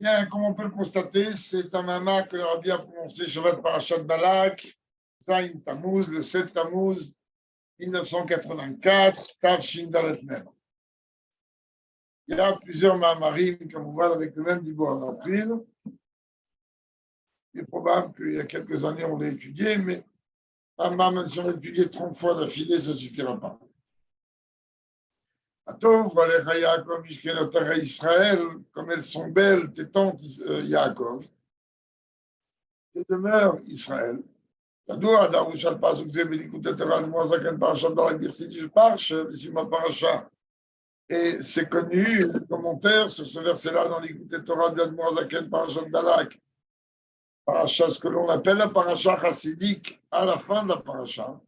Bien, comme on peut le constater, c'est un mama que le Rabbi a prononcé Shabbat Parashat Balak, Zayin Tammuz, le 7 Tammuz, 1984, Tafshin Dalet Mem. Il y a plusieurs mamarim, comme vous voyez, avec le même niveau en avril. Il est probable qu'il y a quelques années, on l'a étudié, mais même si on l'a étudié 30 fois d'affilée, ça ne suffira pas. Atov, Valécha Yaakov, Mishkenotara Israël, comme elles sont belles, tes tantes Yaakov, tes demeures Israël. ידוע, דרוש על פסוק זה בליקוד התורה, כמו זקן פרשת בלק ברציתי של פרשה, בסיום הפרשה. Et c'est connu, le commentaire sur ce verset-là dans l'Écoute Torah de l'Admour Zaken Parashat Balak, paracha, ce que l'on appelle la paracha chassidique, à la fin de la paracha.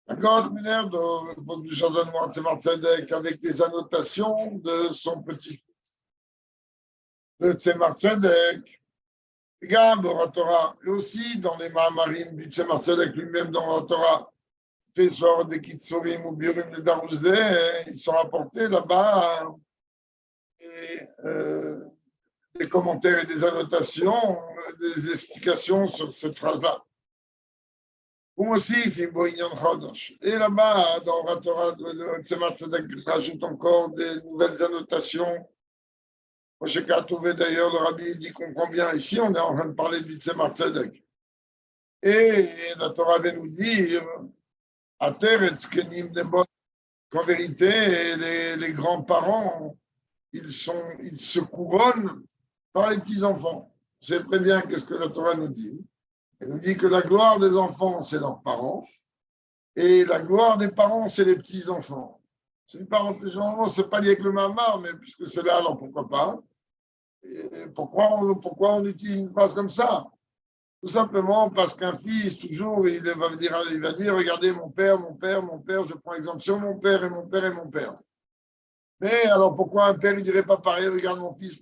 La grande manière de votre jardin noir de Tzemar Tzedek avec des annotations de son petit-fils. Le Tzemar Tzedek, Torah, et aussi dans les Mahamarim du Tzemar Tzedek lui-même dans la Torah, fait soir des Kitsurim ou Biurim de Darouzé, ils sont rapportés là-bas et des commentaires et des annotations, des explications sur cette phrase-là. Ou aussi, et là-bas, dans la Torah, le Tzemar Tzedek rajoute encore des nouvelles annotations. Moshe Katouvé, d'ailleurs, le Rabbi dit qu'on comprend bien. Ici, on est en train de parler du Tzemar Tzedek. Et la Torah vient nous dire qu'en vérité, les grands-parents, ils se couronnent par les petits-enfants. C'est très bien qu'est-ce que la Torah nous dit. Elle nous dit que la gloire des enfants, c'est leurs parents, et la gloire des parents, c'est les petits-enfants. C'est une parenthèse, c'est pas lié avec le mamar, mais puisque c'est là, alors pourquoi pas? Et pourquoi on utilise une phrase comme ça? Tout simplement parce qu'un fils, toujours, il va dire, regardez, mon père, je prends exemple sur mon père et mon père et mon père. Mais alors pourquoi un père ne dirait pas pareil, regarde mon fils?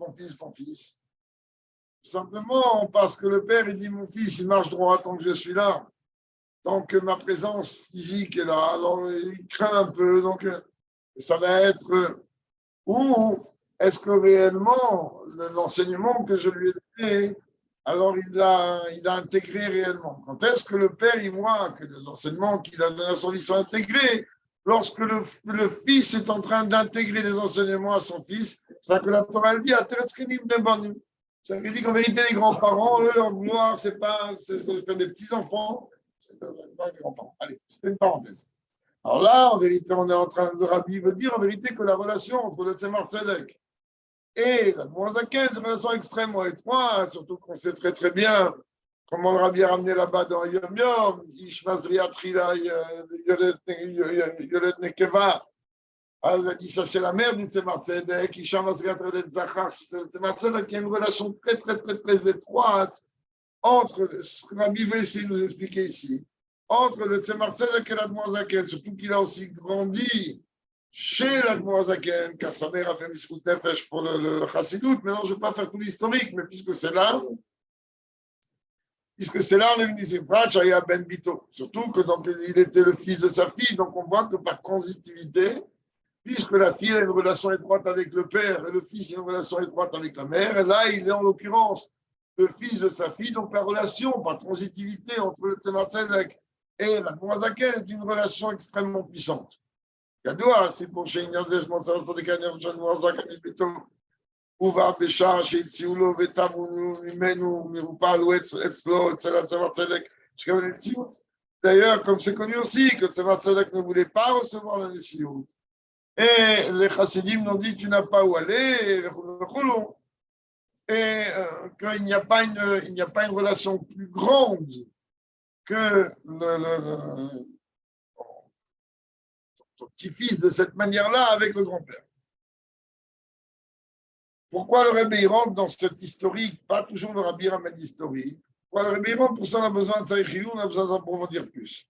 Tout simplement parce que le père, il dit, mon fils, il marche droit tant que je suis là, tant que ma présence physique est là, alors il craint un peu, donc ça va être, ou est-ce que réellement, l'enseignement que je lui ai donné, alors il a intégré réellement. Quand est-ce que le père, il voit que les enseignements qu'il a donnés à son fils sont intégrés? Lorsque le fils est en train d'intégrer les enseignements à son fils, c'est ça que la Torah dit, ça veut dire qu'en vérité, les grands-parents, eux, leur gloire, c'est des petits-enfants, c'est pas des grands-parents. Allez, c'était une parenthèse. Alors là, en vérité, on est en train de Rabbi veut dire en vérité que la relation entre le Tzemar Tzedek et l'Admour Zaken, c'est une relation extrêmement étroite, surtout qu'on sait très très bien comment le Rabbi a ramené là-bas dans Yom Yom, Ishmaz Riatrila, Yolet Nekeva. Elle a dit ça, c'est la mère du Tzemar Tzedek, Ishmaz Riatrila Zachar, c'est le Tzemar Tzedek, il y a une relation très très très très étroite entre ce que Rabbi veut essayer de nous expliquer ici, entre le Tzemar Tzedek et l'Admour Zaken, surtout qu'il a aussi grandi chez l'Admour Zaken, car sa mère a fait Miskout Nefesh pour le Chassidut. Maintenant, je ne vais pas faire tout l'historique, mais puisque c'est là, on est venu ici, Chaya Ben Bito. Surtout que donc, il était le fils de sa fille, donc on voit que par transitivité, puisque la fille a une relation étroite avec le père et le fils a une relation étroite avec la mère, et là, il est en l'occurrence le fils de sa fille, donc la relation par transitivité entre le Tzemar Tzedek et l'Admour Zaken est une relation extrêmement puissante. ידוע, הסיפור שעניין זה שמוצא הצדיק העניין של מועזק ביתו הובא בשעה שהציעו לו וטבעו ממנו מרופלו אצלו, אצל הצבא צדק, שכבל נשיאות. D'ailleurs, comme c'est connu aussi que Tzemar Tzedek ne voulait pas recevoir la nesiut. Et les chassidim nous dit tu n'as pas où aller, et qu'il n'y a pas une relation plus grande que son petit-fils de cette manière-là avec le grand-père. Pourquoi le Rebbe rentre dans cette historique, pas toujours le Rabbi ramène l'historique? Pourquoi le Rebbe rentre? Pour ça, on a besoin de Tzarichiyou, on a besoin d'approfondir plus.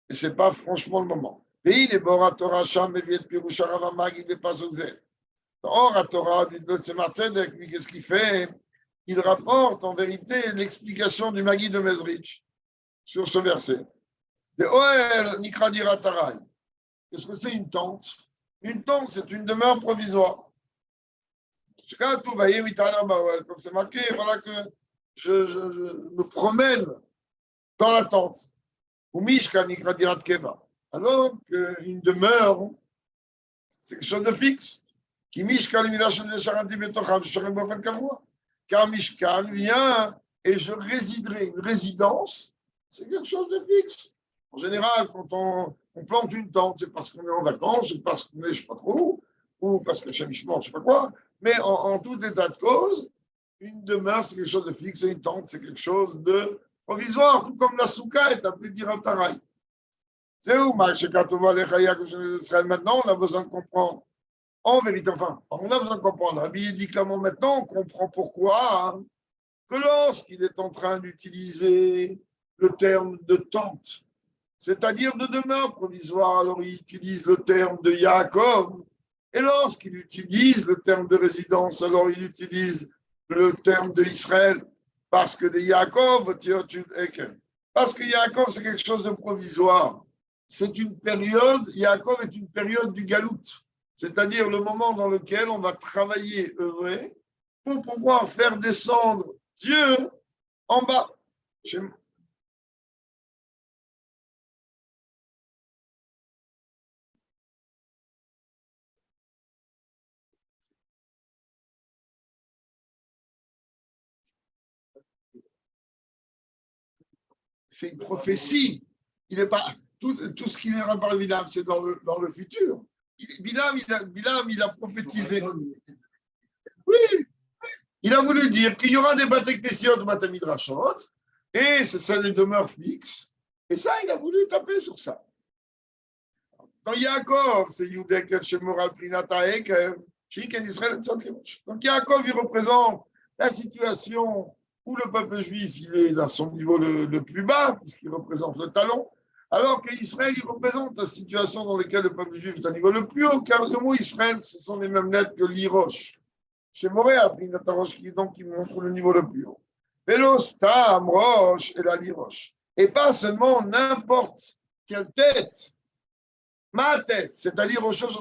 Et ce n'est pas franchement le moment. Et il est bon à Torah, Sham, Meviet, Pirusha, Ravamag, il n'est pas osé. Or, à Torah, du Tzemar Tzedek, lui, qu'est-ce qu'il fait? Il rapporte en vérité l'explication du Magi de Mezrich sur ce verset. De Oel, Nikra Diratarai. Qu'est-ce que c'est une tente? Une tente, c'est une demeure provisoire. Comme c'est marqué, voilà que je me promène dans la tente. Alors qu'une demeure, c'est quelque chose de fixe. Car Mishkan vient et je résiderai. Une résidence, c'est quelque chose de fixe. En général, quand on plante une tente, c'est parce qu'on est en vacances, c'est parce qu'on est, je ne sais pas trop, ou parce que chez Mishman, je ne sais pas quoi. Mais en tout état de cause, une demeure, c'est quelque chose de fixe, et une tente, c'est quelque chose de provisoire, tout comme la souka est appelée Diratarai. C'est où, maintenant, on a besoin de comprendre. En vérité, enfin, on a besoin de comprendre. Rabbi dit clairement maintenant, on comprend pourquoi, hein, que lorsqu'il est en train d'utiliser le terme de tente, c'est-à-dire de demeure provisoire, alors il utilise le terme de Yaakov, et lorsqu'il utilise le terme de résidence, alors il utilise le terme de Israël, parce que de Yaakov, parce que Yaakov, c'est quelque chose de provisoire. C'est une période, Yaakov est une période du galout, c'est-à-dire le moment dans lequel on va travailler, œuvrer, pour pouvoir faire descendre Dieu en bas. C'est une prophétie. Il n'est pas tout ce qui vient par Bilam, c'est dans le futur. Bilam, il a prophétisé. Oui, il a voulu dire qu'il y aura des Batek-Nessiot, Batamidrashot, et c'est ça les demeures fixes. Et ça, il a voulu taper sur ça. Dans Yaakov, c'est Yudek Shemoral Prinataek, Shiken Israël. Donc Yaakov, il représente la situation où le peuple juif il est dans son niveau le plus bas, puisqu'il représente le talon, alors qu'Israël, il représente la situation dans laquelle le peuple juif est au niveau le plus haut, car le mot Israël, ce sont les mêmes lettres que l'Irosh. Chez Montréal, donc qui montre le niveau le plus haut. Velostam, Roche et la Liroche. Et pas seulement n'importe quelle tête, ma tête, c'est-à-dire au chose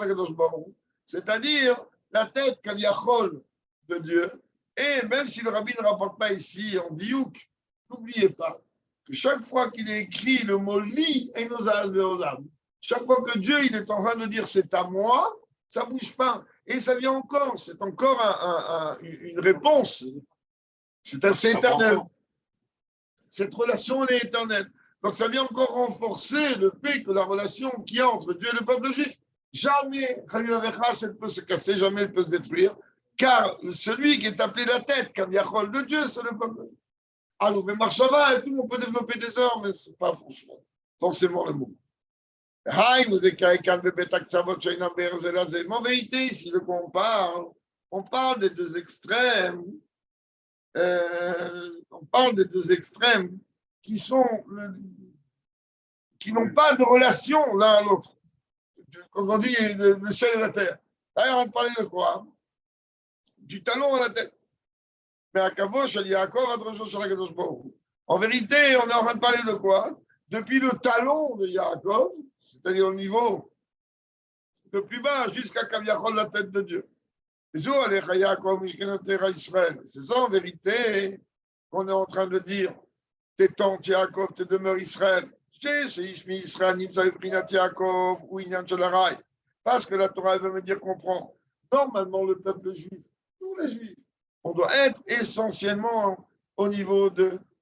c'est-à-dire la tête Kaviachol de Dieu. Et même si le rabbi ne rapporte pas ici en diouk, n'oubliez pas que chaque fois qu'il est écrit le mot li et nos olam, chaque fois que Dieu il est en train de dire c'est à moi, ça ne bouge pas. Et ça vient encore, c'est encore une réponse. C'est éternel. Cette relation elle est éternelle. Donc ça vient encore renforcer le fait que la relation qu'il y a entre Dieu et le peuple juif, jamais, elle peut se casser, jamais elle peut se détruire. Car celui qui est appelé la tête, comme Yachol de Dieu, c'est le peuple. Alors, mais Marshava et tout, on peut développer des heures, mais ce n'est pas forcément le mot. En vérité, ici, de quoi on parle des deux extrêmes. On parle des deux extrêmes qui n'ont pas de relation l'un à l'autre. Comme on dit, le ciel et la terre. D'ailleurs, on va parler de quoi? Du talon à la tête. Mais à Kavosh, à Yaakov, en vérité, on est en train de parler de quoi? Depuis le talon de Yaakov, c'est-à-dire au niveau le plus bas, jusqu'à Kaviachol, la tête de Dieu. C'est ça en vérité qu'on est en train de dire. Tes tentes Yaakov, tes demeures Israël. Parce que la Torah veut me dire comprendre. Normalement, le peuple juif, tous les juifs, on doit être essentiellement au niveau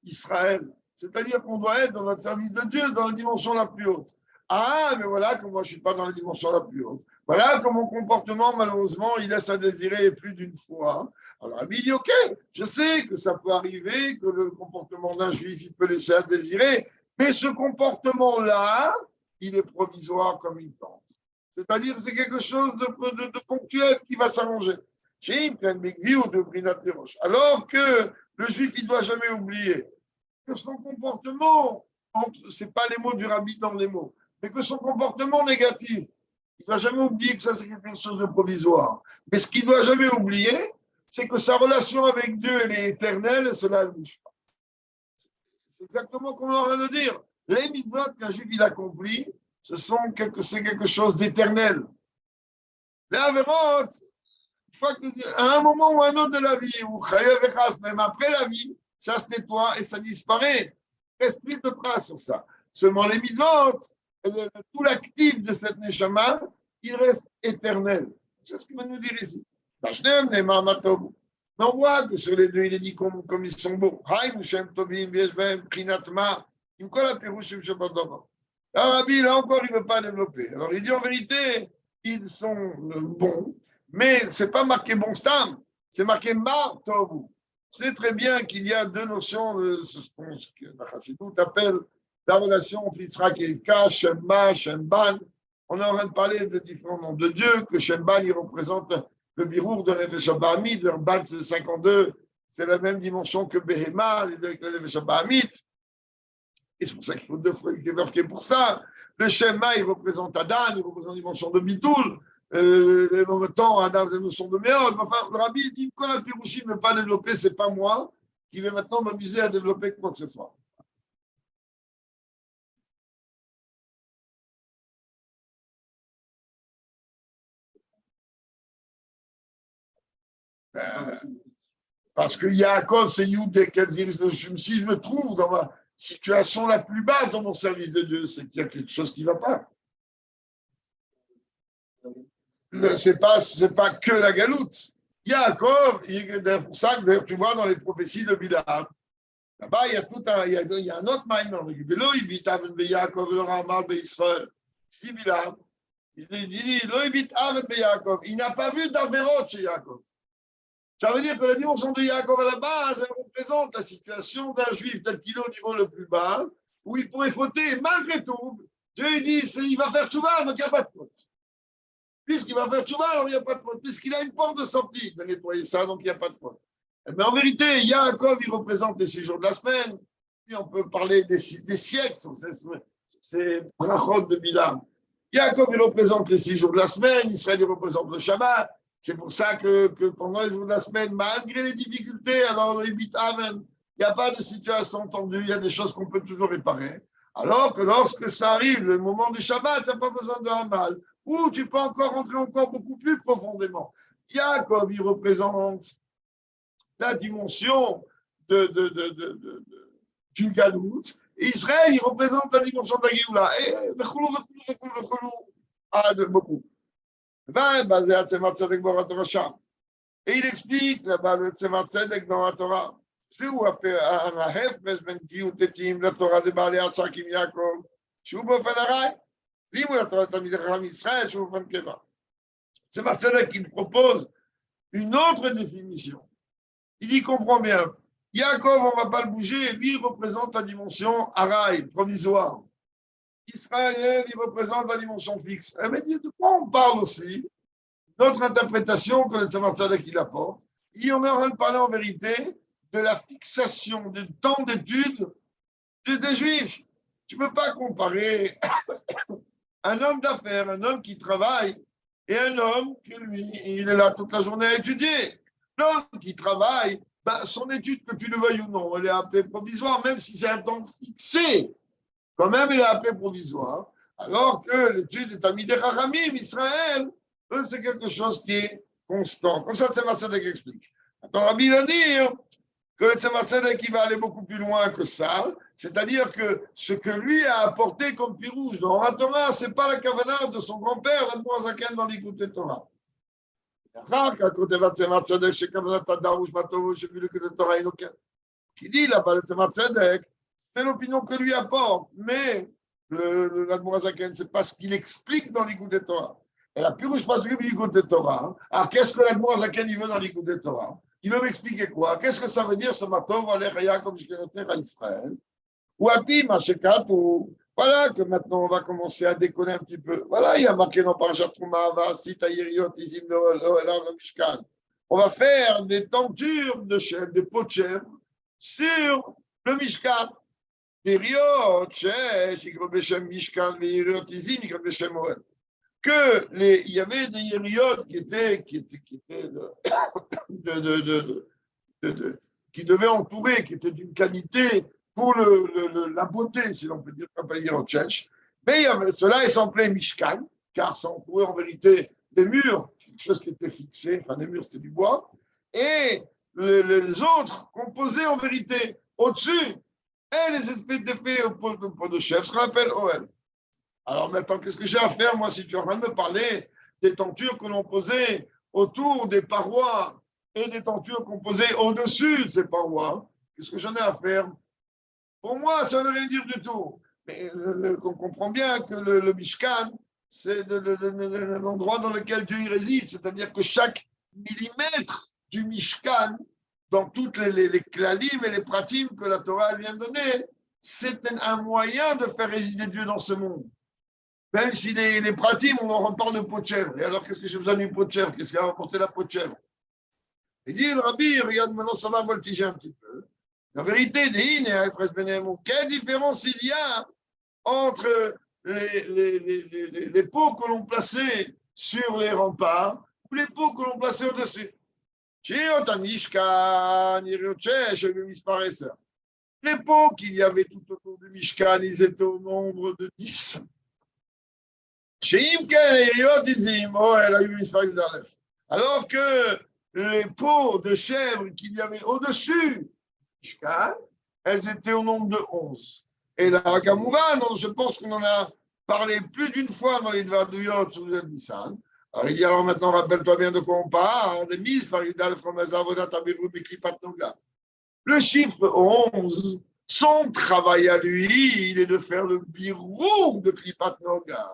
d'Israël. C'est-à-dire qu'on doit être dans notre service de Dieu, dans la dimension la plus haute. Ah, mais voilà que moi, je ne suis pas dans la dimension la plus haute. Voilà que mon comportement, malheureusement, il laisse à désirer plus d'une fois. Alors, il dit, OK, je sais que ça peut arriver, que le comportement d'un juif, il peut laisser à désirer, mais ce comportement-là, il est provisoire comme une tente. C'est-à-dire que c'est quelque chose de ponctuel qui va s'arranger. Alors que le juif, il ne doit jamais oublier que son comportement, ce n'est pas les mots du rabbi dans les mots, mais que son comportement négatif, il ne doit jamais oublier que ça, c'est quelque chose de provisoire. Mais ce qu'il ne doit jamais oublier, c'est que sa relation avec Dieu, elle est éternelle et cela ne bouge pas. C'est exactement comme on est en train de dire. Les mitzvot qu'un juif il accomplit, c'est quelque chose d'éternel. Les avérotes, À un moment ou à un autre de la vie, ou même après la vie, ça se nettoie et ça disparaît. Il reste plus de traces sur ça. Seulement les misotes, tout l'actif de cette neshama, il reste éternel. C'est ce qu'il veut nous dire ici. Mais on voit que sur les deux, il est dit comme ils sont beaux. Alors, Rabbi, là encore, il ne veut pas développer. Alors, il dit en vérité, ils sont bons, mais ce n'est pas marqué bon stam, c'est marqué mar tovu. C'est très bien qu'il y a deux notions de ce que la Chassidoute appelle la relation entre Yitzhak et Rivka, Shemba, Shemban. On est en train de parler de différents noms de Dieu, que Shemban, il représente le birour de Nefesh Bahamid, le Ban de 52, c'est la même dimension que Behema, avec le Nefesh Bahamid. Et c'est pour ça qu'il faut deux marquer pour ça. Le Shema, il représente Adam, il représente la dimension de Bitoul. En même temps, Adam, la notion de Méod. Enfin, le Rabbi dit que la Pirouchi ne veut pas développer, ce n'est pas moi qui vais maintenant m'amuser à développer quoi que ce soit. Parce que Yaakov, c'est Yudé, si je me trouve dans ma situation la plus basse dans mon service de Dieu, c'est qu'il y a quelque chose qui ne va pas. C'est pas que la galoute. Yaakov, c'est pour ça que tu vois dans les prophéties de Bilam, là-bas, il y a un autre maïman. Si Bilam, il dit, il n'a pas vu d'Averot chez Yaakov. Ça veut dire que la dimension de Yaakov à la base, elle représente la situation d'un juif tel qu'il est au niveau le plus bas, où il pourrait fauter malgré tout. Dieu dit, il va faire tchouva, donc il n'y a pas de faute. Puisqu'il va faire tchouva, alors il n'y a pas de faute. Puisqu'il a une porte de sortie, il va nettoyer ça, donc il n'y a pas de faute. Mais en vérité, Yaakov, il représente les 6 jours de la semaine. Puis on peut parler des siècles, c'est brachot de Bilam. Yaakov, il représente les 6 jours de la semaine, Israël, il représente le Shabbat. C'est pour ça que pendant les jours de la semaine, malgré les difficultés, alors le Ibit Amen, il n'y a pas de situation tendue, il y a des choses qu'on peut toujours réparer. Alors que lorsque ça arrive, le moment du Shabbat, tu n'as pas besoin de Hamal, ou tu peux encore rentrer encore beaucoup plus profondément. Yaakov, il représente la dimension du Galout, et Israël, il représente la dimension de la Géoula. Et beaucoup. Et il explique là-bas le Tzemar Tzedek dans la Torah. C'est où ההפרש בין גיוטטים לתורה דבעלי עסקים יעקב, שהוא באופן ארעי, לימוד התורה לתלמידי חכם ישראל, שהוא באופן קבע. Tzemar Tzedek, il propose une autre définition. Il dit, comprends bien, Yaakov, on ne va pas le bouger, lui, il représente la dimension araï, provisoire. Israël, il représente la dimension fixe. Elle m'a dit, de quoi on parle aussi? Notre interprétation que le Tzemar Tzedek il apporte, et on est en train de parler en vérité de la fixation du temps d'étude des Juifs. Tu ne peux pas comparer un homme d'affaires, un homme qui travaille, et un homme que lui, il est là toute la journée à étudier. L'homme qui travaille, son étude, que tu le veuilles ou non, elle est appelée provisoire, même si c'est un temps fixé. Quand même, elle est appelée provisoire, alors que l'étude est Talmidei Chachamim, Israël, c'est quelque chose qui est constant. Comme ça, Tzemar Tzedek explique. Attends, Rabbi va dire que le Tzemar Tzedek va aller beaucoup plus loin que ça, c'est-à-dire que ce que lui a apporté comme pirouge dans la Torah, ce n'est pas la kavanah de son grand-père, l'Admor HaZaken dans l'Écoute Torah. Qui dit là-bas, le Tzemar Tzedek, c'est l'opinion que lui apporte, mais l'Admor HaZaken, ce n'est pas ce qu'il explique dans l'Écoute Torah. Et la pirouche passe de l'Écoute Torah. Alors, qu'est-ce que l'Admor HaZaken veut dans l'Écoute Torah? Il veut m'expliquer quoi? Qu'est-ce que ça veut dire, ce matin, comme je l'ai à Israël? Ou à Pima, chez ou voilà, que maintenant on va commencer à déconner un petit peu. Voilà, il y a marqué dans Parashat Trouma, Vasita Yeriot, Izim, le Mishkan. On va faire des tentures de chèvre, des pots de chèvre, sur le Mishkan. Yeriot, Shesh, Yikro Beshem Mishkan, Yeriot, Izim, Yikro Beshem Oel. Il y avait des yériot qui devaient entourer, qui étaient d'une qualité pour la beauté, si l'on peut dire, comme pas dire au tchèche. Mais cela est semblé Mishkan, car ça entourait en vérité des murs quelque chose qui était fixé, enfin les murs c'était du bois, et les autres composaient en vérité au-dessus, et les espèces d'épées au pot de chef, ce qu'on appelle OL. Alors maintenant, qu'est-ce que j'ai à faire, moi, si tu es en train de me parler des tentures que l'on posait autour des parois et des tentures qu'on posait au-dessus de ces parois, qu'est-ce que j'en ai à faire? Pour moi, ça ne veut rien dire du tout. Mais on comprend bien que le Mishkan, c'est l'endroit dans lequel Dieu y réside. C'est-à-dire que chaque millimètre du Mishkan, dans toutes les klalim et les pratim que la Torah vient de donner, c'est un moyen de faire résider Dieu dans ce monde. Même si les pratim, on leur parle de pot de chèvre. Et alors, qu'est-ce que j'ai besoin d'une peau de chèvre? Qu'est-ce qu'a apporté la peau de chèvre? Il dit, le rabbi, regarde, maintenant ça va voltiger un petit peu. La vérité, quelle différence il y a entre les pots que l'on plaçait sur les remparts ou les pots que l'on plaçait au-dessus? Les pots qu'il y avait tout autour du Mishkan, ils étaient au nombre de 10. Alors que les peaux de chèvre qu'il y avait au-dessus du Mishkan, elles étaient au nombre de 11. Et la Kamouvan, je pense qu'on en a parlé plus d'une fois dans les Dvarduyot sur le Nissan. Alors il dit, alors maintenant, rappelle-toi bien de quoi on parle, des mises par Yudal Fromaz Lavodat Abiru Biklipat Noga. Le chiffre 11, son travail à lui, il est de faire le birou de Klipat Noga.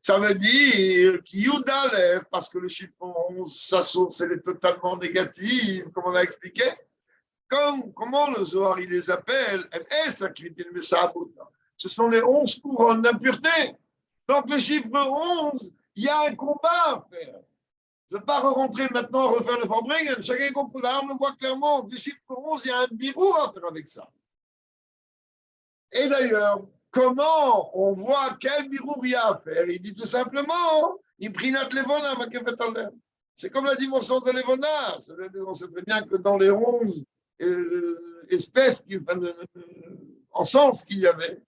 Ça veut dire Yudalef, parce que le chiffre 11, sa source, elle est totalement négative, comme on a expliqué. Comment le Zohar, il les appelle? Ce sont les 11 couronnes d'impureté. Donc, le chiffre 11, il y a un combat à faire. Je ne vais pas rentrer maintenant à refaire le Fordringen. Chacun comprend. Là, on le voit clairement. Le chiffre 11, il y a un birou à faire avec ça. Et d'ailleurs, comment on voit quel birou il y a à faire? Il dit tout simplement, Imprinat Levona, c'est comme la dimension de Levona. On sait très bien que dans les 11 espèces, en sens qu'il y avait,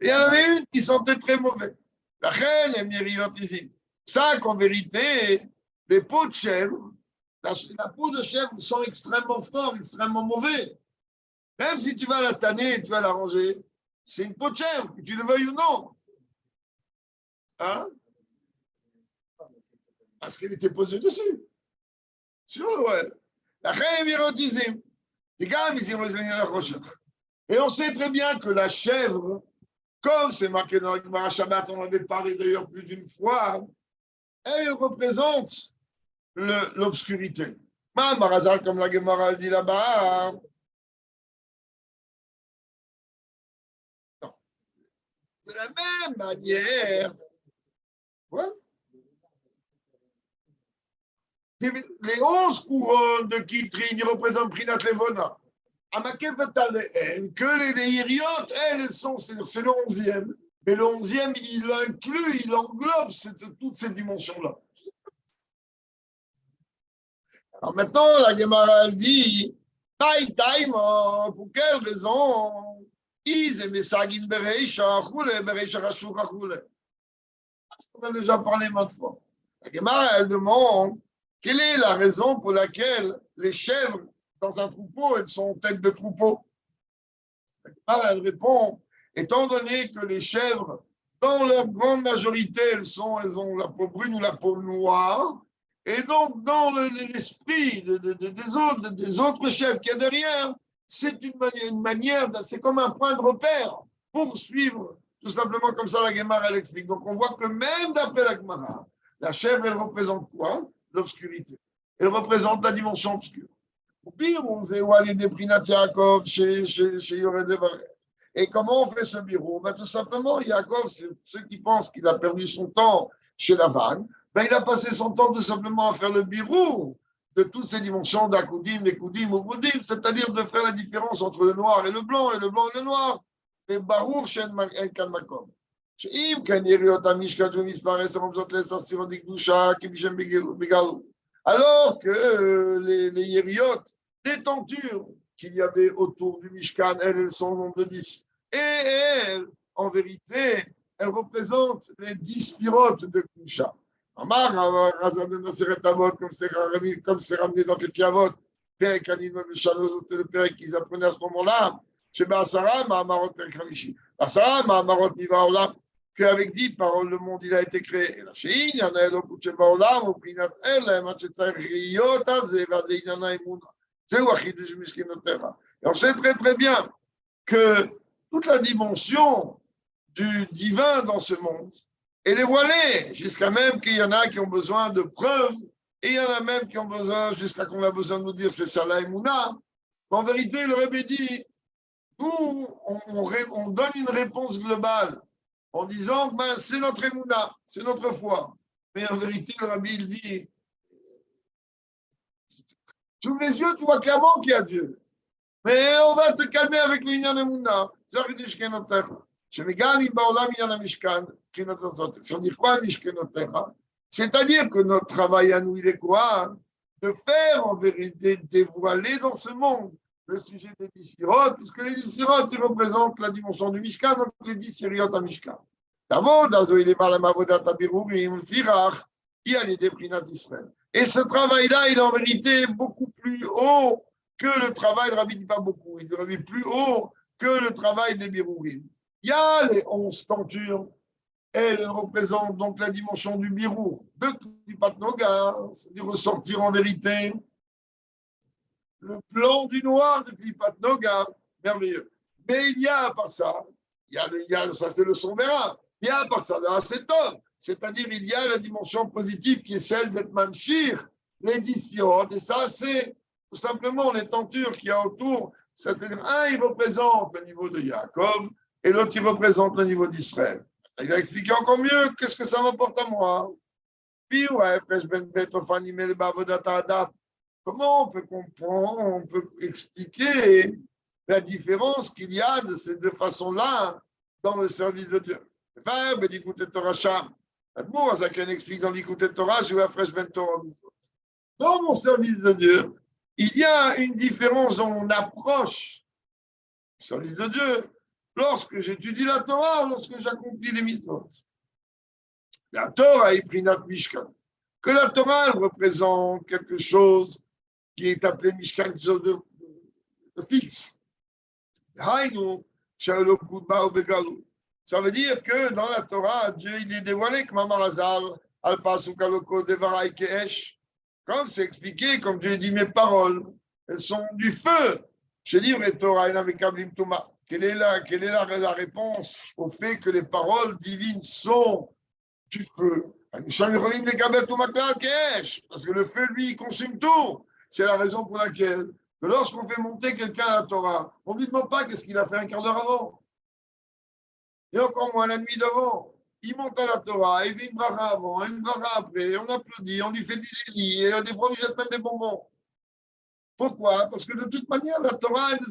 il y en avait une qui sentait très mauvais. La reine est mériotissime. Ça, qu'en vérité, les peaux de chèvre, la peau de chèvre sent extrêmement fort, extrêmement mauvais. Même si tu vas la tanner, tu vas la ranger, c'est une peau de chèvre, que tu le veuilles ou non. Hein? Parce qu'elle était posée dessus. Sur le web. La reine est mériotissime. Et on sait très bien que la chèvre, comme c'est marqué dans le Gemara Shabbat, on en avait parlé d'ailleurs plus d'une fois, elle représente l'obscurité. Marazal, comme la Gemara dit là-bas, non. De la même manière, ouais, les 11 couronnes de Kitrin, ils représentent Prinat Levona. Que les Hiriot, elles sont, c'est le 11e. Mais le 11e, il inclut, il englobe toutes ces dimensions-là. Alors maintenant, la Gemara dit, pour quelle raison? On a déjà parlé maintes fois. La Gemara, elle demande, quelle est la raison pour laquelle les chèvres dans un troupeau, elles sont tête de troupeau? Elle répond, étant donné que les chèvres, dans leur grande majorité, elles ont la peau brune ou la peau noire, et donc dans l'esprit des autres chèvres qu'il y a derrière, c'est une manière, c'est comme un point de repère pour suivre, tout simplement comme ça la Gemara elle explique. Donc on voit que même d'après la Gemara, la chèvre, elle représente quoi? L'obscurité. Elle représente la dimension obscure. Et comment on fait ce bureau? Ben, tout simplement, Yaakov, c'est ceux qui pensent qu'il a perdu son temps chez Lavan, ben, il a passé son temps tout simplement à faire le bureau de toutes ces dimensions d'Akoudim, Ekoudim, Uboudim, c'est-à-dire de faire la différence entre le noir et le blanc et le noir. Et Baruch Shen Kan Makom. Alors que les Yériot, les tentures qu'il y avait autour du Mishkan, elles sont au nombre de 10. Et elles, en vérité, elles représentent les 10 pirotes de Kusha. Amar, Razan de Naseret Avot, comme c'est ramené dans quelques Avot, Père Kanin, c'était le Père qu'ils apprenaient à ce moment-là. Chez Basara, Mahamarot, Père Kamishi. Basara, Mahamarot, Niva Olam, qu'avec 10 paroles, le monde il a été créé. Et la Shein, il y en a un autre, Sheba Olam, au Prinat El, Machetza, Riota, Zeva, Deinana, Imuna. C'est où Achidouj Mishkinotera. Et on sait très très bien que toute la dimension du divin dans ce monde, elle est voilée, jusqu'à même qu'il y en a qui ont besoin de preuves, et il y en a même qui ont besoin, jusqu'à qu'on a besoin de nous dire c'est ça la Emouna. En vérité, le Rebbe dit, nous, on donne une réponse globale en disant ben, c'est notre Emouna, c'est notre foi. Mais en vérité, le Rabbi il dit, tu ouvres les yeux, tu vois clairement qu'il y a Dieu. Mais on va te calmer avec l'Inyan Emouna. C'est ça que dit Shkenotecha. שמגלים בעולם עניין המשכן, מבחינת הזאת. Ça veut dire quoi, משכנותיך? C'est-à-dire que notre travail à nous, il est quoi? De faire en vérité, dévoiler dans ce monde le sujet des 10 sirotes, puisque les 10 sirotes, ils représentent la dimension du Mishkan, donc les 10 sirotes à Mishkan. Tavod, azo il est par la mavodat abirurim, firach, qui a les déprinat d'Israël. Et ce travail-là, il est en vérité beaucoup plus haut que le travail, le Rabbi dit pas beaucoup, il est plus haut que le travail des birurim. Il y a les 11 tentures, elles représentent donc la dimension du birou, du patnoga, c'est-à-dire ressortir en vérité le plan du noir de Klipat Noga, merveilleux. Mais il y a à part ça, ça c'est le sombera, il y a à part ça le acétone, c'est-à-dire il y a la dimension positive qui est celle d'être manchir, les 10 firotes, et ça c'est tout simplement les tentures qu'il y a autour, c'est-à-dire un il représente le niveau de Yaakov, et l'autre il représente le niveau d'Israël. Il va expliquer encore mieux qu'est-ce que ça m'apporte à moi. Puis, ouais, comment on peut comprendre, on peut expliquer la différence qu'il y a de ces deux façons-là dans le service de Dieu. Explique dans l'écoute Torah, dans mon service de Dieu, il y a une différence dans mon approche au service de Dieu lorsque j'étudie la Torah ou lorsque j'accomplis les mitzvot. La Torah est prinat Mishkan. Que la Torah elle représente quelque chose qui est appelé Mishkan, quelque chose de fixe. Ça veut dire que dans la Torah, Dieu il est dévoilé comme Marazal, Al-Pasukaloco, Devarai Keesh. Comme c'est expliqué, comme Dieu dit, mes paroles, elles sont du feu. Je dis, Torah, quelle est la réponse au fait que les paroles divines sont du feu? Parce que le feu, lui, il consume tout. C'est la raison pour laquelle, que lorsqu'on fait monter quelqu'un à la Torah, on ne lui demande pas qu'est-ce qu'il a fait un quart d'heure avant. Et encore moins la nuit d'avant. Il monte à la Torah, il fait une bracha avant, une bracha après, on applaudit, on lui fait des lits, et des fois on lui jette même des bonbons. Pourquoi? Parce que de toute manière, la Torah elle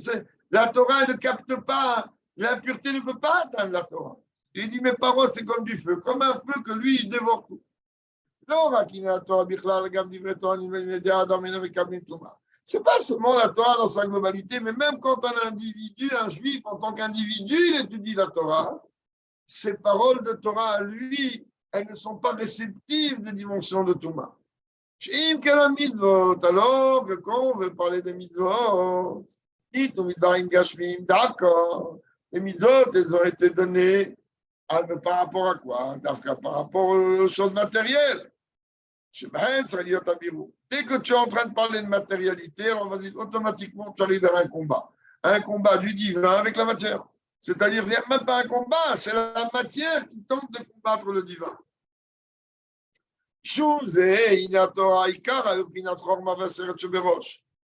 ne capte pas, l'impureté ne peut pas atteindre la Torah. Il dit, mes paroles, c'est comme du feu, comme un feu que lui, il dévore tout. C'est pas seulement la Torah dans sa globalité, mais même quand un individu, un juif, en tant qu'individu, il étudie la Torah, ces paroles de Torah à lui, elles ne sont pas réceptives des dimensions de Touma. Alors que quand on veut parler des mitzvot, d'accord, les mitzvot, elles ont été données par rapport à quoi? Par rapport aux choses matérielles. Dès que tu es en train de parler de matérialité, alors vas-y, automatiquement, tu arrives vers un combat. Un combat du divin avec la matière. C'est-à-dire, il n'y a même pas un combat, c'est la matière qui tente de combattre le divin.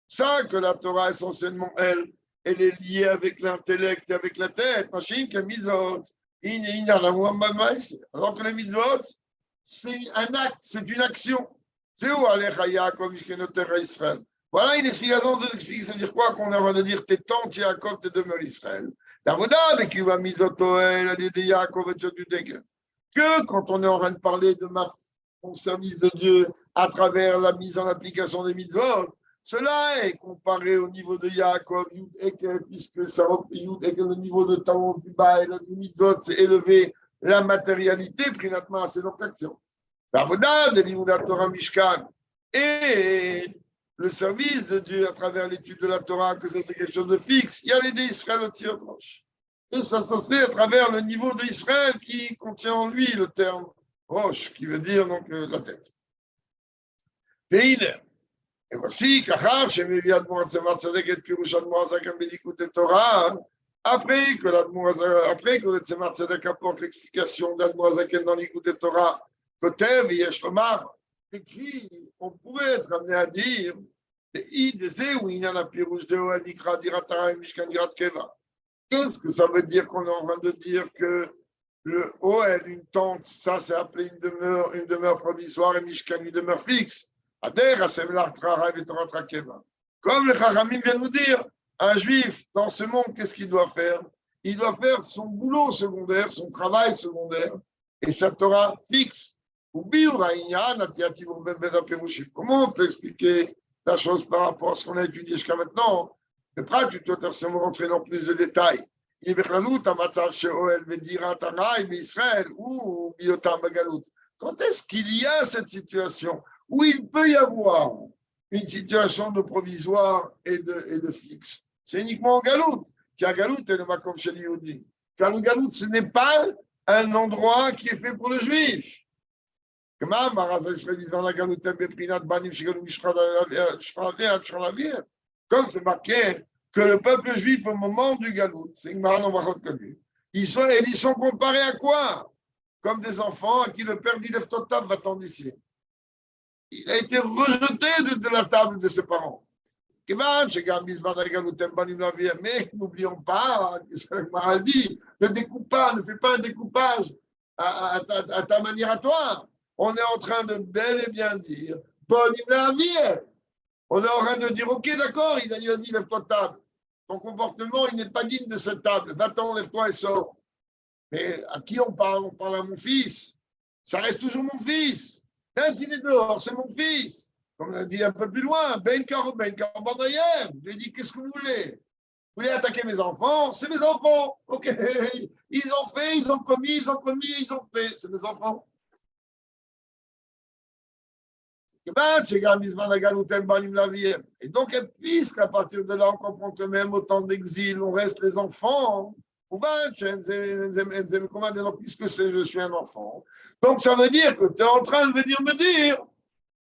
Ça, que la Torah, essentiellement, elle est liée avec l'intellect et avec la tête. Alors que les mitzvot, c'est un acte, c'est une action. C'est où comme Israël. Voilà une explication de l'explication. Ça veut dire quoi qu'on a envie de dire tes tantes Yaakov, tes demeures Israël. Que quand on est en train de parler de mon service de Dieu à travers la mise en application des mitzvot, cela est comparé au niveau de Yaakov, puisque ça et que le niveau de Taon plus bas et le mitzvot c'est élevé, la matérialité, prinatma, c'est notre action. L'avoda de l'Imouna Torah Mishkan et le service de Dieu à travers l'étude de la Torah, que ça c'est quelque chose de fixe. Il y a l'idée d'Israël au tir roche. Et ça se fait à travers le niveau d'Israël qui contient en lui le terme roche, qui veut dire donc la tête. Et voici, Kachar, Shemé Admor Atzemat Tzadek et Pirush Admor Azak Bédikout et Torah, après que le Tzemar Tzadek apporte l'explication d'Admor Azak dans l'Ikout et Torah, Kotev, Yesh Lomar, écrit, on pourrait être amené à dire, qu'est-ce que ça veut dire qu'on est en train de dire que le Oel, une tente, ça c'est appelé une demeure provisoire et Mishkan, une demeure fixe. Comme le Chachamim vient nous dire, un juif dans ce monde, qu'est-ce qu'il doit faire? Il doit faire son boulot secondaire, son travail secondaire et sa Torah fixe. Comment on peut expliquer la chose par rapport à ce qu'on a étudié jusqu'à maintenant? Mais pas tu dois rentrer dans plus de détails. Quand est-ce qu'il y a cette situation où il peut y avoir une situation de provisoire et de fixe? C'est uniquement en Galout. Car Galout est le Makom Shel Yehudi. Car le Galout, ce n'est pas un endroit qui est fait pour le juif. Comme c'est marqué que le peuple juif au moment du Galout, c'est une marque connu, ils sont comparés à quoi? Comme des enfants à qui le père dit lève ton table, va-t'en d'ici. Il a été rejeté de la table de ses parents. Mais n'oublions pas, dit, ne découpe pas, ne fais pas un découpage à ta manière à toi. On est en train de bel et bien dire, on est en train de dire, ok, d'accord, il a dit, vas-y, lève-toi de table. Ton comportement, il n'est pas digne de cette table. Va-t'en, lève-toi et sors. Mais à qui on parle? On parle à mon fils. Ça reste toujours mon fils. Même s'il est dehors, c'est mon fils. Comme on a dit un peu plus loin, Ben Bandayer. Je lui ai dit, qu'est-ce que vous voulez? Vous voulez attaquer mes enfants? C'est mes enfants. Ok. Ils ont fait, ils ont commis, ils ont fait. C'est mes enfants. Et donc, puisqu'à partir de là, on comprend que même au temps d'exil, on reste les enfants, puisque je suis un enfant. Donc, ça veut dire que tu es en train de venir me dire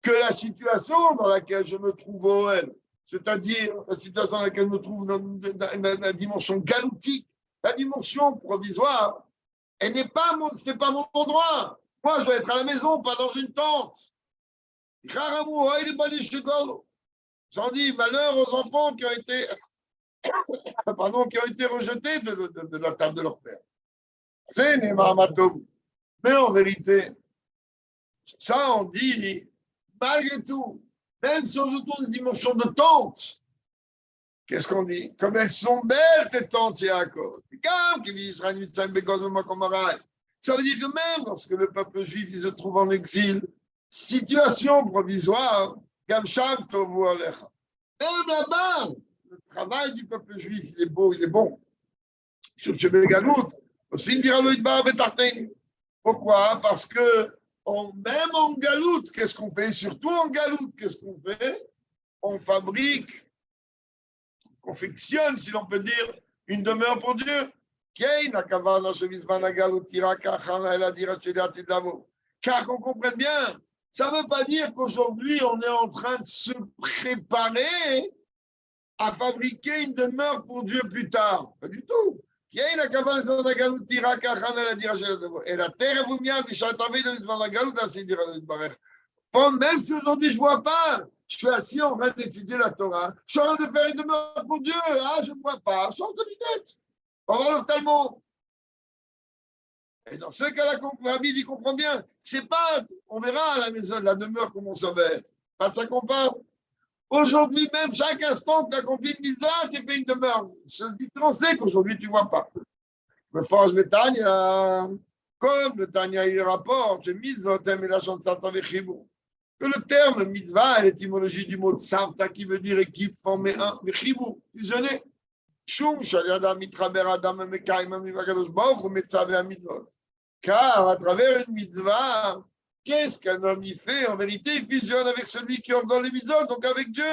que la situation dans laquelle je me trouve au OL, c'est-à-dire la situation dans laquelle je me trouve dans la dimension galoutique, la dimension provisoire, ce n'est pas mon endroit. Moi, je dois être à la maison, pas dans une tente. Sans dire malheur aux enfants qui ont été, rejetés de la table de leur père. C'est Némamatom. Mais en vérité, ça on dit, malgré tout, même si on se tourne des dimensions de tente, qu'est-ce qu'on dit? Comme elles sont belles, tes tantes, Yaakov. Ça veut dire que même lorsque le peuple juif se trouve en exil, situation provisoire, même là-bas, le travail du peuple juif, il est beau, il est bon. Pourquoi? Parce que même en galoute, qu'est-ce qu'on fait? Surtout en galoute, qu'est-ce qu'on fait? On fabrique, confectionne, si l'on peut dire, une demeure pour Dieu. Car qu'on comprenne bien, ça ne veut pas dire qu'aujourd'hui, on est en train de se préparer à fabriquer une demeure pour Dieu plus tard. Pas du tout. Et la terre vous même si aujourd'hui je ne vois pas, je suis assis en train d'étudier la Torah, je suis en train de faire une demeure pour Dieu, je ne vois pas, je change de lunettes. On va voir l'ophtalmo. Et dans ce cas-là, la vie, il comprend bien. C'est pas, on verra à la maison, la demeure, comment ça va être. Pas de ça qu'on parle. Aujourd'hui, même chaque instant que tu accomplis une mitzvah, tu fais une demeure. Je dis, on sait qu'aujourd'hui, tu ne vois pas. Mais force le Tanya, comme le Tanya, il rapporte, j'ai mitzvotem et la chante Sarta vechibou. Que le terme mitzvah est l'étymologie du mot Sarta qui veut dire équipe, former un, vechibou, fusionner. Shum, shaliada mitraber adam mekaim mivakadosh baruch hu metzavé mitzvot. Car à travers une mitzvah, qu'est-ce qu'un homme y fait? En vérité, il fusionne avec celui qui offre dans les mitzvot, donc avec Dieu.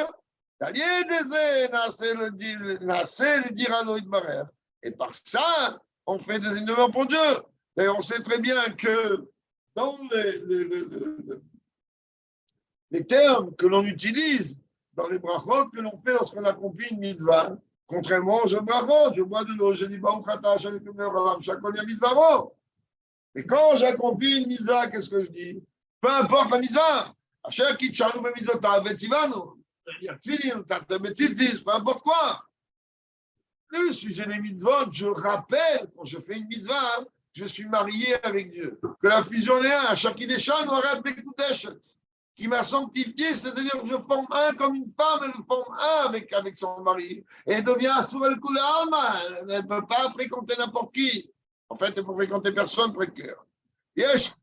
Et par ça, on fait des demeures pour Dieu. Et on sait très bien que dans les termes que l'on utilise, dans les brachot que l'on fait lorsqu'on accomplit une mitzvah, contrairement aux brachot, je bois de l'eau, je dis mais quand j'accomplis une mitzvah, qu'est-ce que je dis? Peu importe la mitzvah, peu importe quoi. Le sujet des mitzvot, je rappelle, quand je fais une mitzvah, je suis marié avec Dieu. Que la fusion est un, Shakideshan, Noarat Bekudeshet, qui m'a sanctifié, c'est-à-dire que je forme un comme une femme, elle forme un avec son mari. Et elle devient Asura el Kule Alma, elle ne peut pas fréquenter n'importe qui. En fait, elle peut fréquenter personne, très clair. Yes.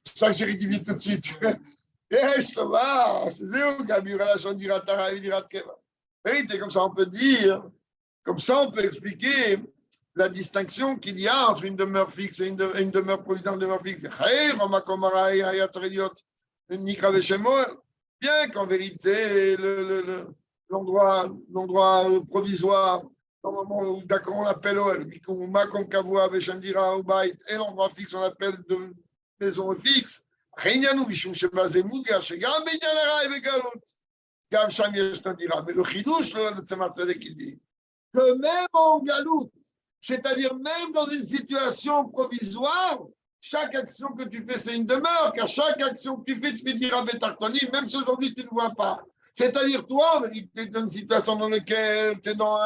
C'est ça que j'ai rectifié tout de suite. Yes, ça va. C'est Gabi, relation d'Iratara et d'Iratkeva. Vérité, comme ça on peut dire, comme ça on peut expliquer la distinction qu'il y a entre une demeure fixe et une demeure providente, une demeure fixe. Bien qu'en vérité, l'endroit provisoire, dans le moment où d'accord on l'appelle Oel, et l'endroit fixe on l'appelle de maison fixe. Mais le chidouche, le Tzemar Tzedek, il dit que même en galoute, c'est-à-dire même dans une situation provisoire, chaque action que tu fais, c'est une demeure, car chaque action que tu fais dire à Betartoni, même si aujourd'hui tu ne vois pas. C'est-à-dire, toi, en vérité, dans une situation dans laquelle tu es dans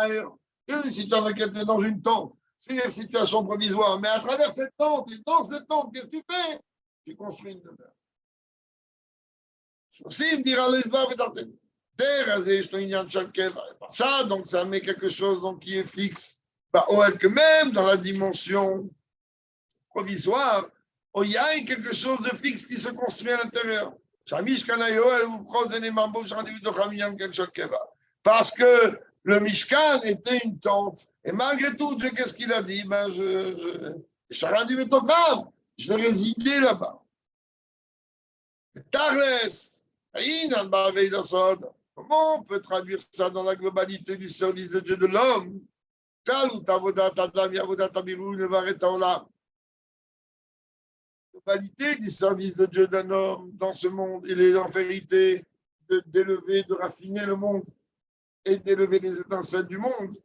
une situation dans laquelle tu es dans une tente. C'est une situation provisoire, mais à travers cette tente, et dans cette tente, qu'est-ce que tu fais? Tu construis une demeure. Aussi, il me dira l'Esbar Betartoni. Ça, donc ça met quelque chose donc, qui est fixe. Bah, que même dans la dimension provisoire, il y a quelque chose de fixe qui se construit à l'intérieur. Parce que le Mishkan était une tente. Et malgré tout, Dieu, qu'est-ce qu'il a dit? Ben, je vais résider là-bas. Tarles. Comment on peut traduire ça dans la globalité du service de Dieu de l'homme? La globalité du service de Dieu d'un homme dans ce monde, il est en vérité d'élever, de raffiner le monde et d'élever les étincelles du monde.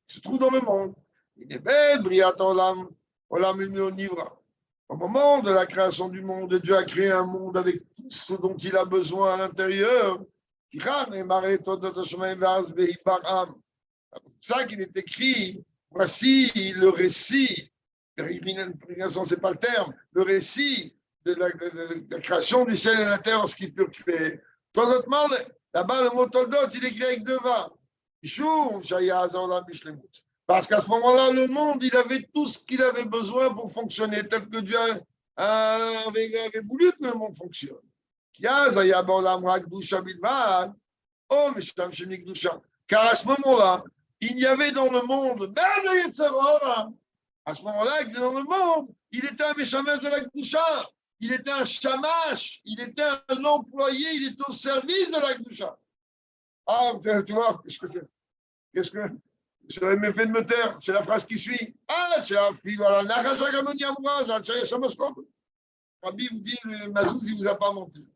Il se trouve dans le monde. Il est bête, Briat Olam, Olam Nivra. Au moment de la création du monde, Dieu a créé un monde avec tout ce dont il a besoin à l'intérieur. C'est ça qu'il est écrit. Voici le récit. Pérégrination, ce n'est pas le terme. Le récit de la création du ciel et de la terre lorsqu'ils furent créés. Là-bas, le mot Toldot, il est écrit avec deux va. Parce qu'à ce moment-là, le monde, il avait tout ce qu'il avait besoin pour fonctionner, tel que Dieu avait voulu que le monde fonctionne. Car à ce moment-là, il y avait dans le monde, même le Yetzirah, à ce moment-là, dans le monde, il était un méchamash de la Gdusha. Il était un shamash, il était un employé, il était au service de la Gdusha. Ah, tu vois, qu'est-ce que j'aurais aimé fait de me taire, c'est la phrase qui suit. Ah, tu as fait, voilà, Rabbi vous dit, Mazouz, il ne vous a pas menti.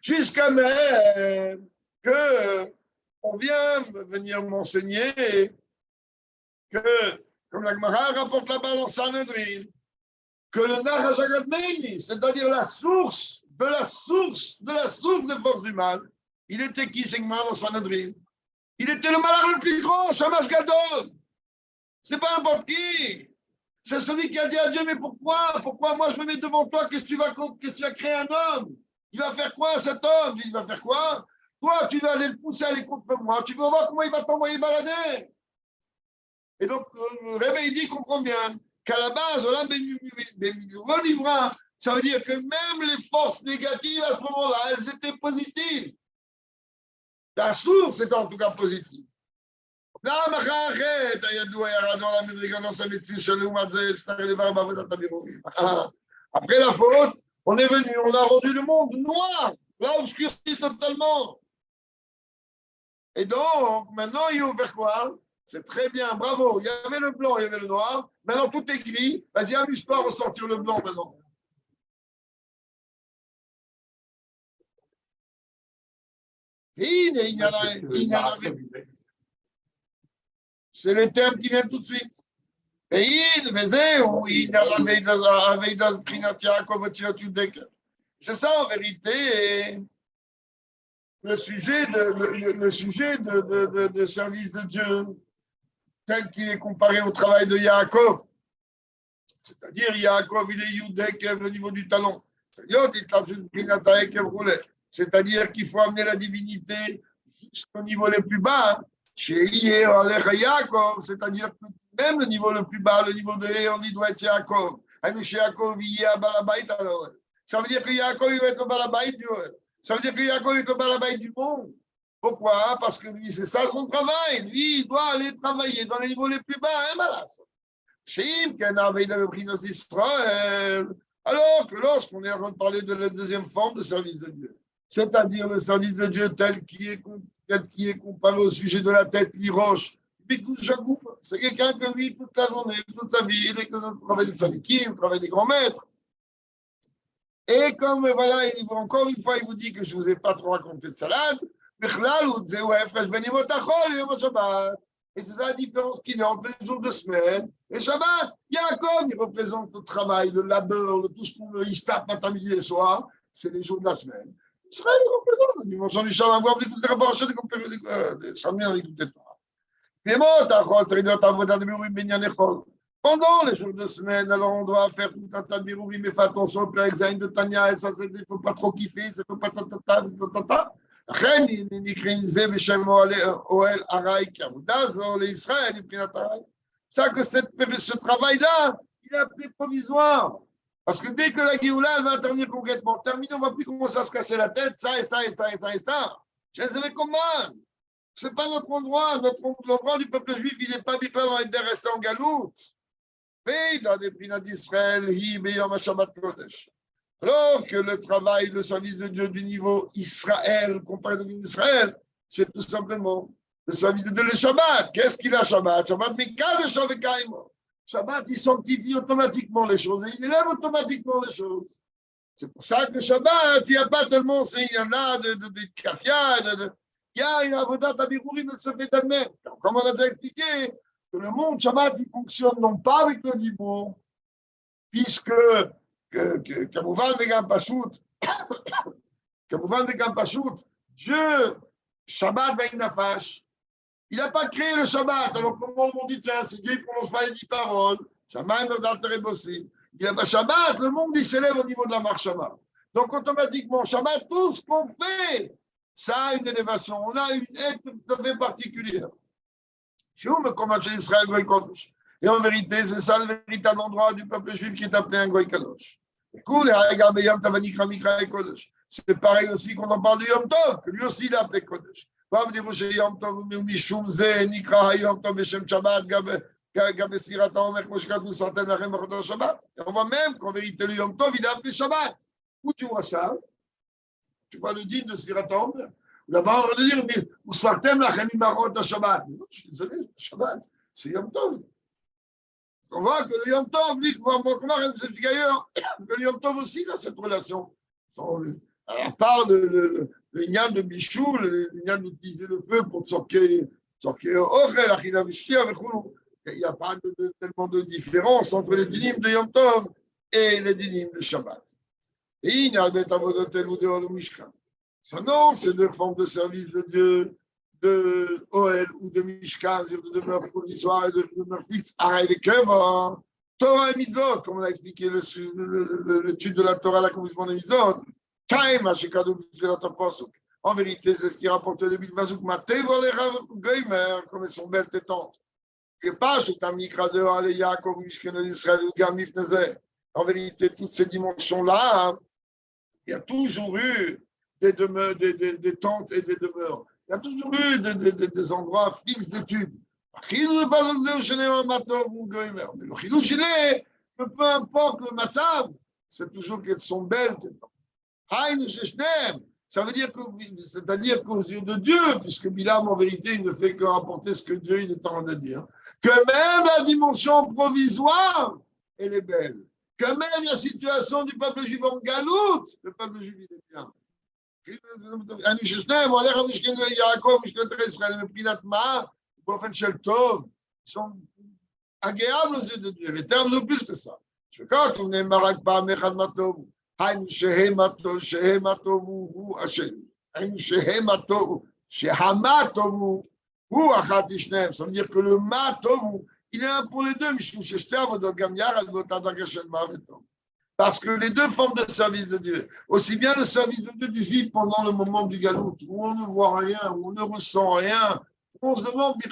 Jusqu'à même que on vient venir m'enseigner que, comme la Gemara rapporte là-bas dans Sanhedrin, que le Nachash, c'est-à-dire la source de des forces du mal, il était qui, c'est Gemara dans Sanhedrin? Il était le malheur le plus grand, Shamash Gadol. C'est pas n'importe qui. C'est celui qui a dit à Dieu, mais pourquoi moi je me mets devant toi, qu'est-ce que tu vas créer un homme? Il va faire quoi cet homme? Il va faire quoi? Toi, tu vas aller le pousser à aller contre moi, tu vas voir comment il va t'envoyer balader. Et donc, le réveil dit, comprend bien qu'à la base, ça veut dire que même les forces négatives à ce moment-là, elles étaient positives. La source était en tout cas positive. למה אחרת הידוע ירד על המדרגה נוסע מציל של לעומת זה, שתראה דבר בעבודת הבירורים. Après la faute, on est venu, on a rendu le monde noir, là obscurci totalement. Et donc, maintenant, il ouvre vers quoi? C'est très bien, bravo. Il y avait le blanc, il y avait le noir. Maintenant, tout est gris. Vas-y, amuse-toi à ressortir le blanc maintenant. C'est les termes qui viennent tout de suite. C'est ça en vérité le sujet de service de Dieu tel qu'il est comparé au travail de Yaakov. C'est-à-dire Yaakov il est Yudek le niveau du talon. C'est-à-dire qu'il faut amener la divinité jusqu'au niveau le plus bas. C'est-à-dire que même le niveau le plus bas, le niveau de Léon, il doit être Yaakov. Ça veut dire que Yaakov il va être le balabait du Oel. Ça veut dire que Yaakov est le balabait du monde. Pourquoi? Parce que lui, c'est ça son travail. Lui, il doit aller travailler dans les niveaux les plus bas. Alors que lorsqu'on est en train de parler de la deuxième forme de service de Dieu, c'est-à-dire le service de Dieu tel qui est comparé au sujet de la tête, l'iroche, c'est quelqu'un que lui, toute la journée, toute sa vie, il est le travail des tzadikim, le travail des grands maîtres. Et comme, voilà, encore une fois, il vous dit que je ne vous ai pas trop raconté de salade, et c'est ça la différence qu'il y a entre les jours de semaine et Shabbat. Yaakov, il représente le travail, le labeur, tout ce qu'on se tape matin, midi et soir, c'est les jours de la semaine. Israël, il représente la dimension du Shabbat, voir l'écoute des rapports, des Samir, l'écoute des Torah. Pendant les jours de semaine, alors on doit faire tout un tas de birourim, mais fais attention au Père Zayin de Tania, et ça, il ne faut pas trop kiffer, ça ne faut pas tatata. לכן נקראים זה בשם אוהל ארעי כעבודה זו לישראל מבחינת ארעי. Ça que ce travail-là, il est appelé provisoire. Parce que dès que la Géoula, elle va intervenir concrètement, terminé, on ne va plus commencer à se casser la tête, ça et ça et ça et ça et ça. Je ne sais comment. Ce n'est pas notre endroit. L'endroit du peuple juif, il n'est pas bifal dans les restés en galoute. Mais dans les prinas d'Israël, hi beyom Shabbat Kodesh. Alors que le travail, le service de Dieu du niveau Israël, comparé à Israël, c'est tout simplement le service de Dieu, le Shabbat. Qu'est-ce qu'il a Shabbat? Shabbat, mais quand le Shabbat, Shabbat, il sanctifie automatiquement les choses et il élève automatiquement les choses. C'est pour ça que Shabbat, il n'y a pas tellement, il y en a de kafia, il y a une avodat abirourim, elle se fait d'elle-même. Comme on a déjà expliqué, que le monde Shabbat, il fonctionne non pas avec le niveau, puisque כמובן וגם פשוט, Dieu, Shabbat Vaïnafash, il n'a pas créé le Shabbat. Alors comment le monde dit, tiens, si Dieu ne prononce pas les 10 paroles, ça m'a même d'intérêt bossé. Il y a Shabbat, le monde il s'élève au niveau de la marche Shabbat. Donc automatiquement, Shabbat, tout ce qu'on fait, ça a une élévation. On a une aide tout à fait particulière. Chez vous, me comment chez Israël, Goy Kodesh. Et en vérité, c'est ça le véritable endroit du peuple juif qui est appelé un Goy Kadosh. C'est pareil aussi quand on parle de Yom Tov, que lui aussi il est appelé Kodesh. On voit même qu'en vérité le Yom Tov il est appelé Shabbat. Où tu vois ça? Tu vois le digne de Sirat HaOmer. Là-bas on va dire, mais où Sfartem lachem imarot Shabbat? Je suis désolé, c'est Shabbat, c'est Yom Tov. On voit que le Yom Tov, lui, que le Yom Tov aussi, il a cette relation. À part le lien de Bichou, le lien d'utiliser le feu pour sortir Ochel, il n'y a pas tellement de différence entre les dynimes de Yom Tov et les dynimes de Shabbat. Et il n'y a pas d'avodotel ou de Ol Mishkan. Ça, non, c'est deux formes de service de Dieu, de Oel ou de Mishkan, de demeure provisoire et de demeure fixe, avec œuvre, Torah et Mizot, comme on a expliqué l'étude de la Torah, l'accomplissement des Mizot, Kaim, en vérité, c'est ce qui rapporte le Bible Mazouk, Matevor les Rav Goymer, comme elles sont belles tétantes. Que pas, je t'amikra de Ale Yaakov, Mishkan d'Israël, ou Gamif Nezer. En vérité, toutes ces dimensions-là, il y a toujours eu des demeures, des tentes et des demeures. Il y a toujours eu des endroits fixes d'études. החידוש בפסוק זה הוא שנאמר מה טוב הוא גוי מאוד. le חידוש שלי, peu importe le מצב, c'est toujours qu'ils sont belles. היינו ששניהם. Ça veut dire que, c'est-à-dire qu'aux yeux de Dieu, puisque Bilam, en vérité, il ne fait que rapporter ce que Dieu il est en train de dire, que même la dimension provisoire, elle est belle. Que même la situation du peuple juif en galoute, le peuple juif, il est bien. אני ששניהם, הולך המשכן יעקב, משכן ישראל, מבחינת מה? באופן של טוב, sont agréables aux yeux de Dieu, et termes plus que ça. שכך, הוא נאמר רק פעם אחד מה טוב. היינו שהם הטוב הוא השם. היינו שהמה טוב הוא אחת לשניהם. Ça veut dire que le מה טוב, il est un pour les deux, משום ששתי עבודות גם יחד באותה דרגה של מה וטוב. Parce que les deux formes de service de Dieu, aussi bien le service de Dieu du juif pendant le moment du galout, où on ne voit rien, où on ne ressent rien, où on se demande, mais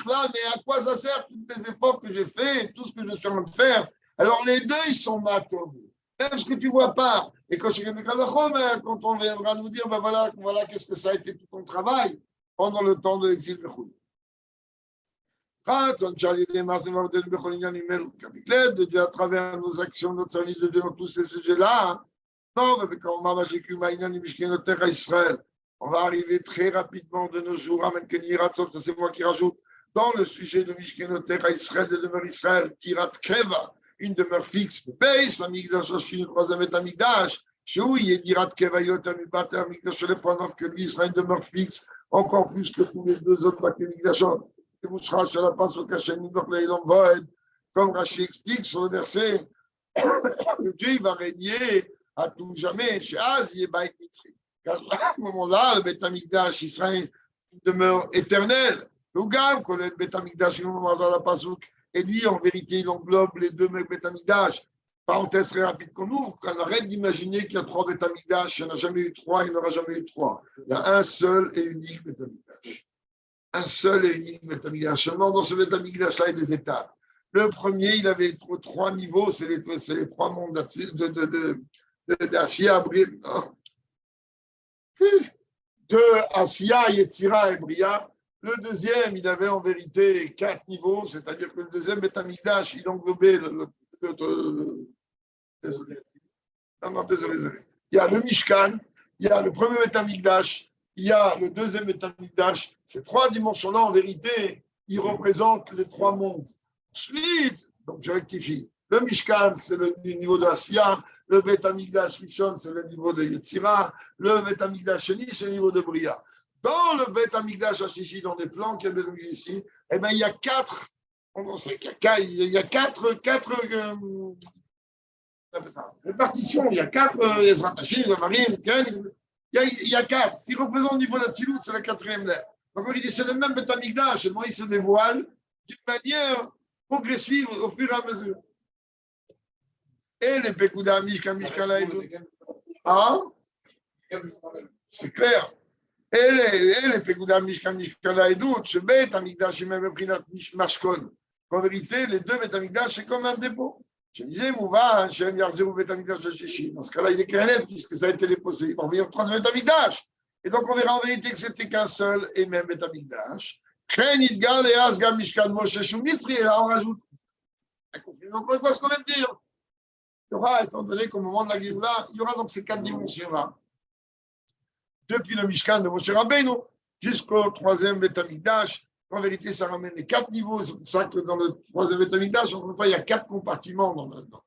à quoi ça sert tous les efforts que j'ai faits, tout ce que je suis en train de faire. Alors les deux, ils sont matos. Même ce que tu ne vois pas. Et quand on viendra nous dire, ben voilà qu'est-ce que ça a été tout ton travail pendant le temps de l'exil de Khouy. Avec l'aide de Dieu à travers nos actions, notre service de Dieu dans tous ces sujets-là, on va arriver très rapidement de nos jours, ça c'est moi qui rajoute, dans le sujet de Mishkenotecha Israël, de demeure Israël, Tirat Keva, une demeure fixe, Beis, Amigdash, le troisième est Amigdash, où il est Tirat Keva, Yotamibate, Amigdash, le Fanov, que lui sera une demeure fixe, encore plus que tous les deux autres Amigdashot. Comme Rashi explique sur le verset, Dieu va régner à tout jamais. À ce moment-là, le Beth Amikdash, il sera une demeure éternelle. Et lui, en vérité, il englobe les deux Beth Amikdash. Parenthèse très rapide qu'on ouvre, qu'on arrête d'imaginer qu'il y a trois Beth Amikdash. Il n'y en a jamais eu trois, il n'y en aura jamais eu trois. Il y a un seul et unique Beth Amikdash. Un seul et unique Beth Amikdash. Seulement dans ce Beth Amikdash-là, il y a des étapes. Le premier, il avait trois niveaux, c'est les trois mondes d'Assia, de Assia, Yetzira et Bria. Le deuxième, il avait en vérité quatre niveaux, c'est-à-dire que le deuxième Beth Amikdash, il englobait désolé. Il y a le Mishkan, il y a le premier Beth Amikdash, il y a le deuxième Beth Amikdash. Ces trois dimensions-là, en vérité, ils représentent les trois mondes. Ensuite, donc je rectifie, le Mishkan, c'est le niveau de Assia, le Beth Amikdash Rishon, c'est le niveau de Yetzira, le Beth Amikdash Sheni, c'est le niveau de Bria. Dans le Beth Amikdash Hashishi, dans les plans qu'il y a ici, eh bien, il y a quatre, on sait qu'il y a quatre répartitions, il y a quatre Ezrat Hashim, Zamarim, il y a quatre. S'il représente le niveau d'Atsilut, c'est la quatrième lettre. Donc, il dit c'est le même Beth Amikdash, seulement il se dévoile d'une manière progressive au fur et à mesure. Et les Pekouda Mishka Mishkala et d'autres. Ah, c'est clair. Et les Pekouda Mishka Mishkala et d'autres, ce Beth Amikdash est même pris notre Mashkon. En vérité, les deux Beth Amikdash, c'est comme un dépôt. Je disais, Mouva, Shem Yarzerou Beth Amikdash de Shishi. Dans ce cas-là, il est clair net, puisque ça a été déposé. Il va revenir trois Beth Amikdash. Et donc, on verra en vérité que c'était qu'un seul et même Beth Amikdash. Et là, on rajoute. Donc, on voit ce qu'on vient de dire. Il y aura, étant donné qu'au moment de la Géoula, il y aura donc ces quatre dimensions-là. Depuis le Mishkan de Moshe Rabbeinu jusqu'au troisième Beth Amikdash. En vérité, ça ramène les quatre niveaux. C'est pour ça que dans le troisième Beth Amikdash, encore une fois, il y a quatre compartiments dans le dedans.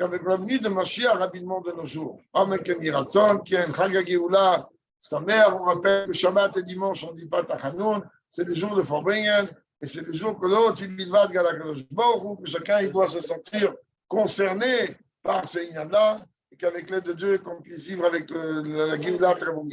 Avec la venue de Mashiach rapidement de nos jours. Amen, Kemiratson, Ken, Chag Géoula, sa mère, on rappelle que Shabbat et dimanche, on ne dit pas Tachanoun, c'est des jours de Forbringen, et c'est des jours que l'autre, il vidvat Galakadosh Baruch, que chacun il doit se sentir concerné par ces ignads-là, et qu'avec l'aide de Dieu, qu'on puisse vivre avec la Géoula très mondiale.